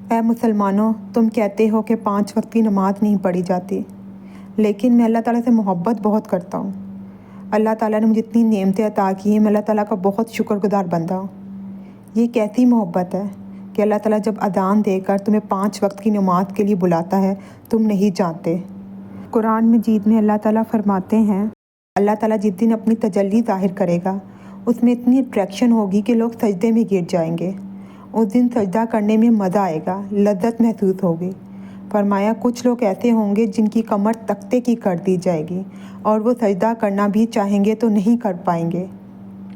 اے مسلمانوں، تم کہتے ہو کہ 5 وقت کی نماز نہیں پڑھی جاتی، لیکن میں اللہ تعالیٰ سے محبت بہت کرتا ہوں۔ اللہ تعالیٰ نے مجھے اتنی نعمتیں عطا کی ہیں، میں اللہ تعالیٰ کا بہت شکر گزار بندہ ہوں۔ یہ کیسی محبت ہے کہ اللہ تعالیٰ جب اذان دے کر تمہیں 5 وقت کی نماز کے لیے بلاتا ہے، تم نہیں جانتے۔ قرآن مجید میں اللہ تعالیٰ فرماتے ہیں، اللہ تعالیٰ جس دن اپنی تجلی ظاہر کرے گا، اس میں اتنی اٹریکشن ہوگی کہ لوگ سجدے میں گر جائیں گے۔ اس دن سجدہ کرنے میں مزہ آئے گا، لذت محسوس ہوگی۔ فرمایا کچھ لوگ ایسے ہوں گے جن کی کمر تختے کی کر دی جائے گی اور وہ سجدہ کرنا بھی چاہیں گے تو نہیں کر پائیں گے،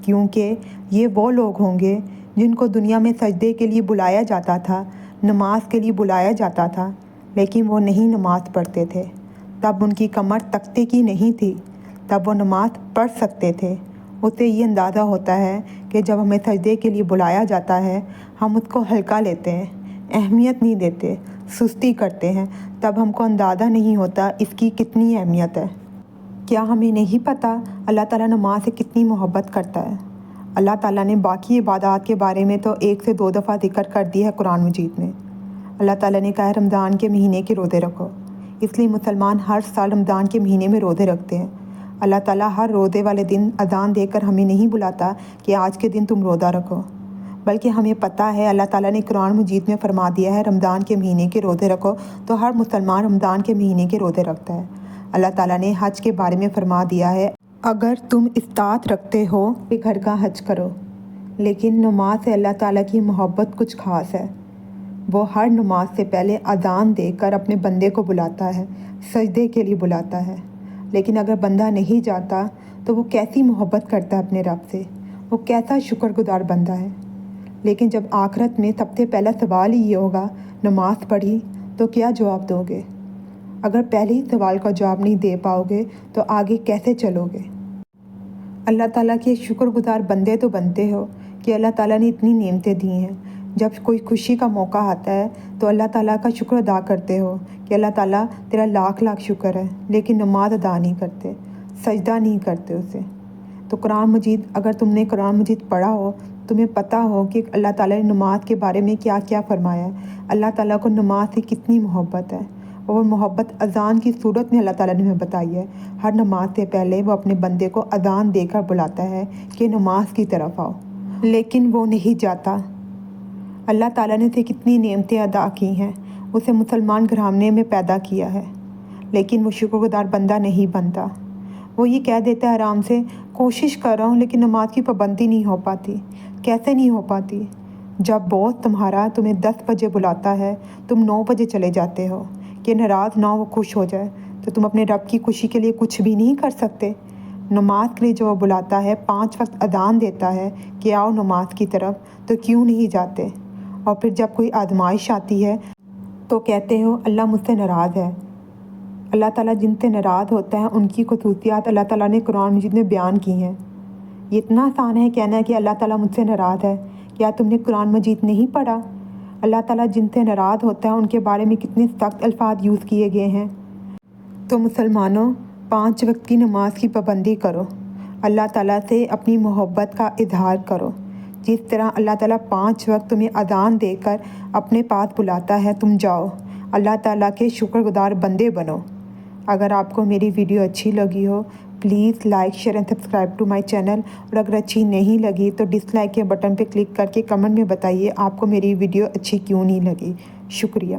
کیونکہ یہ وہ لوگ ہوں گے جن کو دنیا میں سجدے کے لیے بلایا جاتا تھا، نماز کے لیے بلایا جاتا تھا، لیکن وہ نہیں نماز پڑھتے تھے۔ تب ان کی کمر تختے کی نہیں تھی، تب وہ نماز پڑھ سکتے تھے۔ اسے یہ اندازہ ہوتا ہے کہ جب ہمیں سجدے کے لیے بلایا جاتا ہے، ہم اس کو ہلکا لیتے ہیں، اہمیت نہیں دیتے، سستی کرتے ہیں، تب ہم کو اندازہ نہیں ہوتا اس کی کتنی اہمیت ہے۔ کیا ہمیں نہیں پتہ اللہ تعالیٰ نماز سے کتنی محبت کرتا ہے؟ اللہ تعالیٰ نے باقی عبادات کے بارے میں تو 1 سے 2 دفعہ ذکر کر دیا ہے قرآن مجید میں۔ اللہ تعالیٰ نے کہا ہے رمضان کے مہینے کے روزے رکھو، اس لیے مسلمان ہر سال رمضان کے مہینے میں روزے رکھتے ہیں۔ اللہ تعالیٰ ہر روزے والے دن اذان دے کر ہمیں نہیں بلاتا کہ آج کے دن تم روزہ رکھو، بلکہ ہمیں پتہ ہے اللہ تعالیٰ نے قرآن مجید میں فرما دیا ہے رمضان کے مہینے کے روزے رکھو، تو ہر مسلمان رمضان کے مہینے کے روزے رکھتا ہے۔ اللہ تعالیٰ نے حج کے بارے میں فرما دیا ہے اگر تم استطاعت رکھتے ہو کہ گھر کا حج کرو، لیکن نماز سے اللہ تعالیٰ کی محبت کچھ خاص ہے۔ وہ ہر نماز سے پہلے اذان دے کر اپنے بندے کو بلاتا ہے، سجدے کے لیے بلاتا ہے۔ لیکن اگر بندہ نہیں جاتا تو وہ کیسی محبت کرتا ہے اپنے رب سے، وہ کیسا شکر گزار بندہ ہے۔ لیکن جب آخرت میں سب سے پہلا سوال ہی یہ ہوگا نماز پڑھی تو کیا جواب دو گے؟ اگر پہلے ہی سوال کا جواب نہیں دے پاؤ گے تو آگے کیسے چلو گے؟ اللہ تعالیٰ کے شکر گزار بندے تو بنتے ہو کہ اللہ تعالیٰ نے اتنی نعمتیں دی ہیں۔ جب کوئی خوشی کا موقع آتا ہے تو اللہ تعالیٰ کا شکر ادا کرتے ہو کہ اللہ تعالیٰ تیرا لاکھ لاکھ شکر ہے، لیکن نماز ادا نہیں کرتے، سجدہ نہیں کرتے اسے۔ تو قرآن مجید، اگر تم نے قرآن مجید پڑھا ہو، تمہیں پتہ ہو کہ اللہ تعالیٰ نے نماز کے بارے میں کیا کیا فرمایا ہے، اللہ تعالیٰ کو نماز سے کتنی محبت ہے، اور محبت اذان کی صورت میں اللہ تعالیٰ نے ہمیں بتائی ہے۔ ہر نماز سے پہلے وہ اپنے بندے کو اذان دے کر بلاتا ہے کہ نماز کی طرف آؤ، لیکن وہ نہیں جاتا۔ اللہ تعالیٰ نے اسے کتنی نعمتیں ادا کی ہیں، اسے مسلمان گھرانے میں پیدا کیا ہے، لیکن وہ شکر گزار بندہ نہیں بنتا۔ وہ یہ کہہ دیتا ہے آرام سے کوشش کر رہا ہوں لیکن نماز کی پابندی نہیں ہو پاتی۔ کیسے نہیں ہو پاتی؟ جب باس تمہارا تمہیں 10 بجے بلاتا ہے، تم 9 بجے چلے جاتے ہو کہ ناراض نہ ہو، خوش ہو جائے، تو تم اپنے رب کی خوشی کے لیے کچھ بھی نہیں کر سکتے؟ نماز کے لیے جو وہ بلاتا ہے، 5 وقت اذان دیتا ہے کہ آؤ نماز کی طرف، تو کیوں نہیں جاتے؟ اور پھر جب کوئی آزمائش آتی ہے تو کہتے ہو اللہ مجھ سے ناراض ہے۔ اللہ تعالیٰ جن سے ناراض ہوتا ہے ان کی خصوصیات اللہ تعالیٰ نے قرآن مجید میں بیان کی ہیں۔ یہ اتنا آسان ہے کہنا ہے کہ اللہ تعالیٰ مجھ سے ناراض ہے۔ کیا تم نے قرآن مجید نہیں پڑھا؟ اللہ تعالیٰ جن سے ناراض ہوتا ہے ان کے بارے میں کتنے سخت الفاظ یوز کیے گئے ہیں۔ تو مسلمانوں، 5 وقت کی نماز کی پابندی کرو، اللہ تعالیٰ سے اپنی محبت کا اظہار کرو۔ جس طرح اللہ تعالیٰ 5 وقت تمہیں اذان دے کر اپنے پاس بلاتا ہے، تم جاؤ، اللہ تعالیٰ کے شکر گزار بندے بنو۔ اگر آپ کو میری ویڈیو اچھی لگی ہو، please like, share and subscribe to my channel, اور اگر اچھی نہیں لگی تو ڈس لائک کے بٹن پہ کلک کر کے کمنٹ میں بتائیے آپ کو میری ویڈیو اچھی کیوں نہیں لگی۔ شکریہ۔